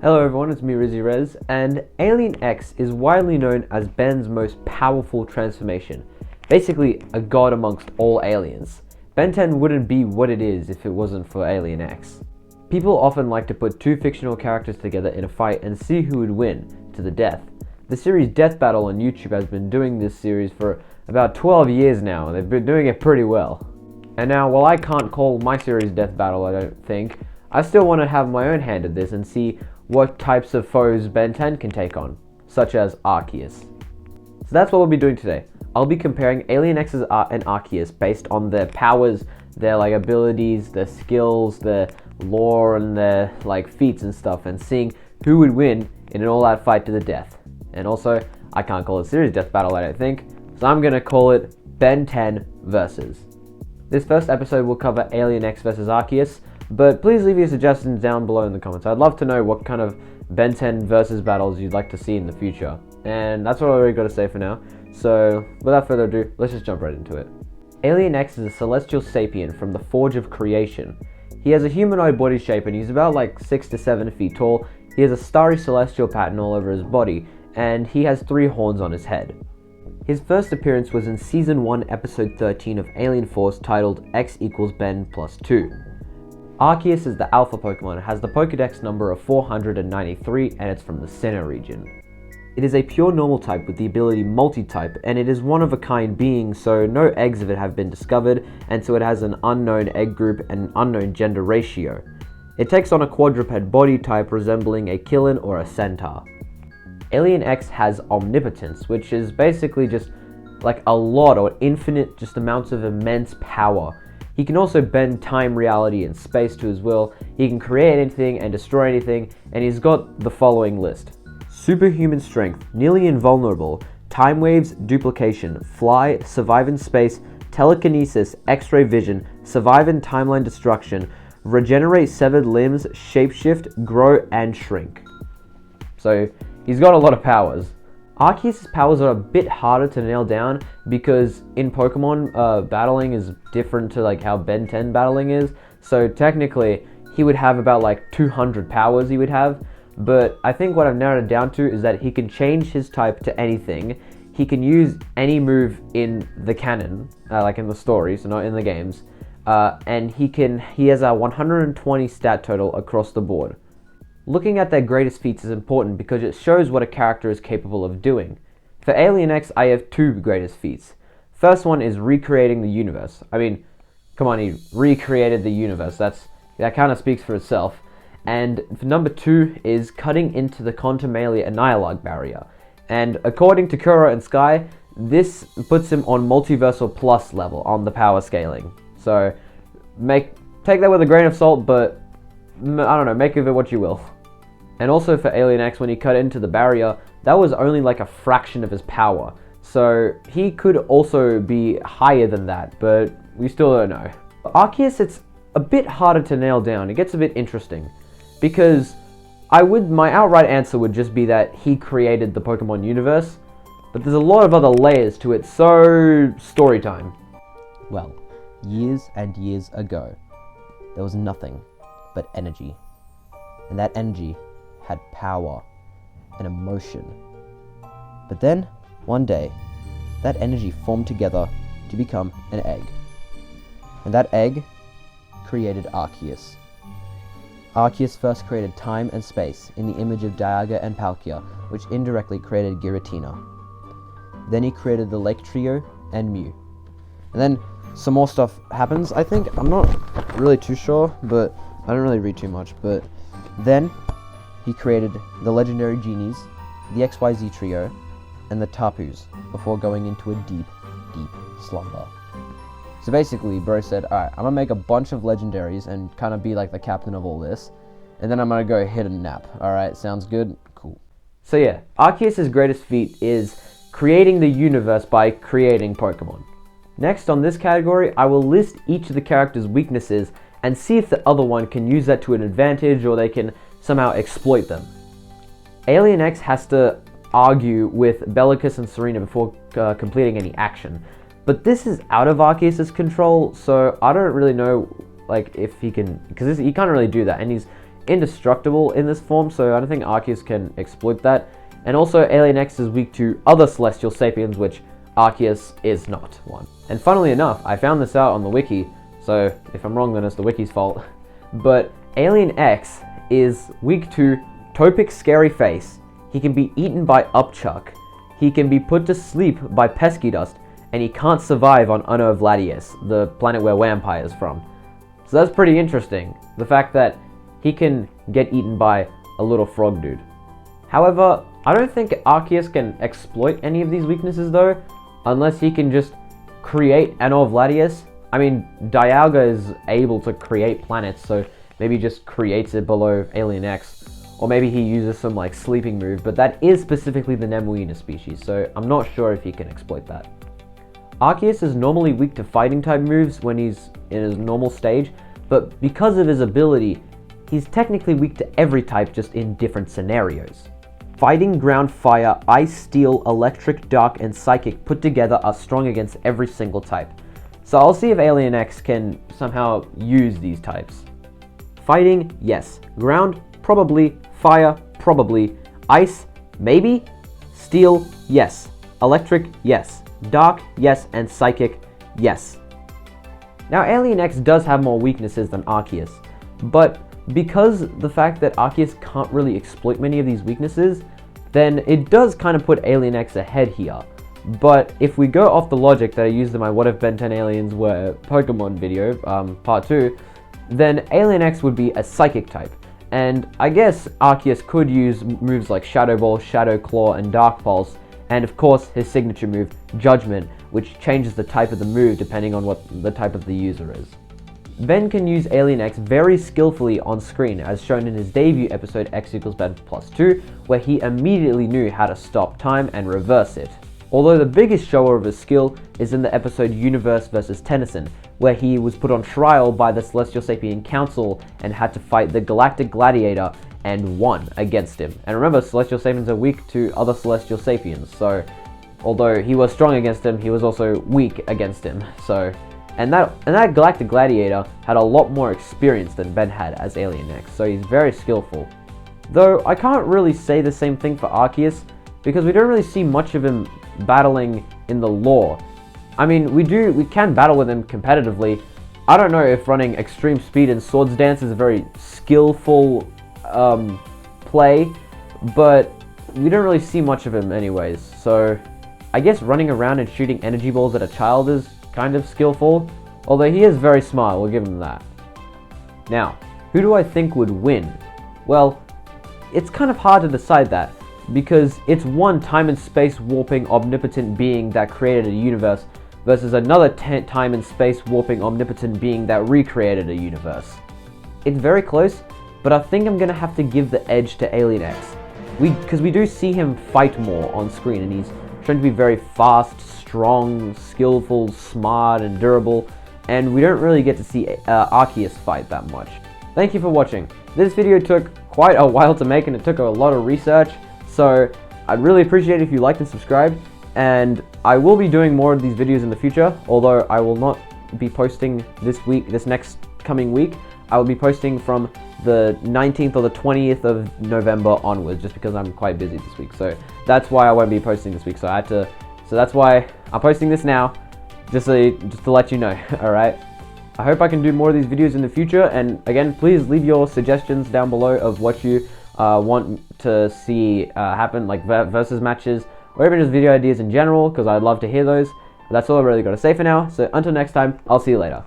Hello everyone, it's me Rizzy Rez, and Alien X is widely known as Ben's most powerful transformation. Basically, a god amongst all aliens. Ben 10 wouldn't be what it is if it wasn't for Alien X. People often like to put two fictional characters together in a fight and see who would win, to the death. The series Death Battle on YouTube has been doing this series for about 12 years now, and they've been doing it pretty well. And now, while I can't call my series Death Battle, I don't think, I still want to have my own hand at this and see what types of foes Ben 10 can take on, such as Arceus. So that's what we'll be doing today. I'll be comparing Alien X's and Arceus based on their powers, their abilities, their skills, their lore, and their feats and stuff, and seeing who would win in an all-out fight to the death. And also, I can't call it series Death Battle, I don't think, so I'm gonna call it Ben 10 versus. This first episode will cover Alien X versus Arceus, but please leave your suggestions down below in the comments. I'd love to know what kind of Ben 10 versus battles you'd like to see in the future. And that's what I already got to say for now. So without further ado, let's just jump right into it. Alien X is a celestial sapient from the Forge of Creation. He has a humanoid body shape and he's about 6 to 7 feet tall. He has a starry celestial pattern all over his body, and he has 3 horns on his head. His first appearance was in Season 1, Episode 13 of Alien Force, titled X equals Ben plus 2. Arceus is the alpha Pokemon. It has the Pokedex number of 493 and it's from the Sinnoh region. It is a pure normal type with the ability multi-type, and it is one of a kind being, so no eggs of it have been discovered, and so it has an unknown egg group and an unknown gender ratio. It takes on a quadruped body type resembling a Killin or a Centaur. Alien X has omnipotence, which is basically just a lot or infinite just amounts of immense power. He can also bend time, reality, and space to his will. He can create anything and destroy anything, and he's got the following list. Superhuman strength, nearly invulnerable, time waves, duplication, fly, survive in space, telekinesis, x-ray vision, survive in timeline destruction, regenerate severed limbs, shapeshift, grow, and shrink. So, he's got a lot of powers. Arceus' powers are a bit harder to nail down because in Pokemon, battling is different to how Ben 10 battling is. So technically, he would have about 200 powers he would have. But I think what I've narrowed it down to is that he can change his type to anything. He can use any move in the canon, in the story, so not in the games. And he has a 120 stat total across the board. Looking at their greatest feats is important because it shows what a character is capable of doing. For Alien X, I have 2 greatest feats. First one is recreating the universe. I mean, come on, he recreated the universe. That kind of speaks for itself. And number 2 is cutting into the Contumalia Annihilog barrier. And according to Kuro and Sky, this puts him on Multiversal Plus level on the power scaling. So, take that with a grain of salt, but I don't know, make of it what you will. And also for Alien X, when he cut into the barrier, that was only a fraction of his power. So he could also be higher than that, but we still don't know. Arceus, it's a bit harder to nail down. It gets a bit interesting because my outright answer would just be that he created the Pokemon universe, but there's a lot of other layers to it, so story time. Well, years and years ago, there was nothing but energy, and that energy had power and emotion. But then, one day, that energy formed together to become an egg, and that egg created Arceus. Arceus first created time and space in the image of Dialga and Palkia, which indirectly created Giratina. Then he created the Lake Trio and Mew. And then some more stuff happens, I think. I'm not really too sure, but I don't really read too much. But then he created the legendary genies, the XYZ trio, and the Tapus before going into a deep, deep slumber. So basically, bro said, alright, I'm gonna make a bunch of legendaries and kind of be the captain of all this, and then I'm gonna go hit a nap. Alright, sounds good? Cool. So yeah, Arceus' greatest feat is creating the universe by creating Pokemon. Next on this category, I will list each of the character's weaknesses and see if the other one can use that to an advantage or they can somehow exploit them. Alien X has to argue with Bellicus and Serena before completing any action, but this is out of Arceus' control, so I don't really know if he can, because he can't really do that, and he's indestructible in this form, so I don't think Arceus can exploit that. And also, Alien X is weak to other Celestial Sapiens, which Arceus is not one. And funnily enough, I found this out on the wiki, so if I'm wrong then it's the wiki's fault. But Alien X is weak to Topic Scary Face. He can be eaten by Upchuck. He can be put to sleep by Pesky Dust, and he can't survive on Unno Vladius, the planet where Vampire is from. So that's pretty interesting, the fact that he can get eaten by a little frog dude. However, I don't think Arceus can exploit any of these weaknesses though, unless he can just create Unno Vladius. I mean, Dialga is able to create planets, so maybe he just creates it below Alien X. Or maybe he uses some like sleeping move, but that is specifically the Nemuina species, so I'm not sure if he can exploit that. Arceus is normally weak to fighting type moves when he's in his normal stage, but because of his ability, he's technically weak to every type, just in different scenarios. Fighting, ground, fire, ice, steel, electric, dark, and psychic put together are strong against every single type. So I'll see if Alien X can somehow use these types. Fighting, yes. Ground, probably. Fire, probably. Ice, maybe. Steel, yes. Electric, yes. Dark, yes. And psychic, yes. Now Alien X does have more weaknesses than Arceus, but because the fact that Arceus can't really exploit many of these weaknesses, then it does kind of put Alien X ahead here. But if we go off the logic that I used in my What If Ben 10 Aliens Were Pokemon video, part 2, then Alien X would be a psychic type. And I guess Arceus could use moves like Shadow Ball, Shadow Claw, and Dark Pulse, and of course his signature move, Judgment, which changes the type of the move depending on what the type of the user is. Ben can use Alien X very skillfully on screen, as shown in his debut episode X equals Ben plus 2, where he immediately knew how to stop time and reverse it. Although the biggest shower of his skill is in the episode Universe vs. Tennyson, where he was put on trial by the Celestial Sapien Council and had to fight the Galactic Gladiator and won against him. And remember, Celestial Sapiens are weak to other Celestial Sapiens, so although he was strong against him, he was also weak against him. And that Galactic Gladiator had a lot more experience than Ben had as Alien X, so he's very skillful. Though I can't really say the same thing for Arceus, because we don't really see much of him battling in the lore. I mean, we can battle with him competitively. I don't know if running Extreme Speed and Swords Dance is a very skillful play, but we don't really see much of him anyways, so I guess running around and shooting energy balls at a child is kind of skillful, although he is very smart, we'll give him that. Now, who do I think would win? Well, it's kind of hard to decide that, because it's one time and space warping omnipotent being that created a universe versus another time and space warping omnipotent being that recreated a universe. It's very close, but I think I'm gonna have to give the edge to Alien X. Because we do see him fight more on screen, and he's shown to be very fast, strong, skillful, smart, and durable, and we don't really get to see Arceus fight that much. Thank you for watching. This video took quite a while to make, and it took a lot of research, so I'd really appreciate it if you liked and subscribed, and I will be doing more of these videos in the future, although I will not be posting this next coming week. I will be posting from the 19th or the 20th of November onwards, just because I'm quite busy this week. So that's why I won't be posting this week. So that's why I'm posting this now, just to let you know. All right. I hope I can do more of these videos in the future. And again, please leave your suggestions down below of what you want to see happen, like versus matches, or even just video ideas in general, because I'd love to hear those. But that's all I really got to say for now. So until next time, I'll see you later.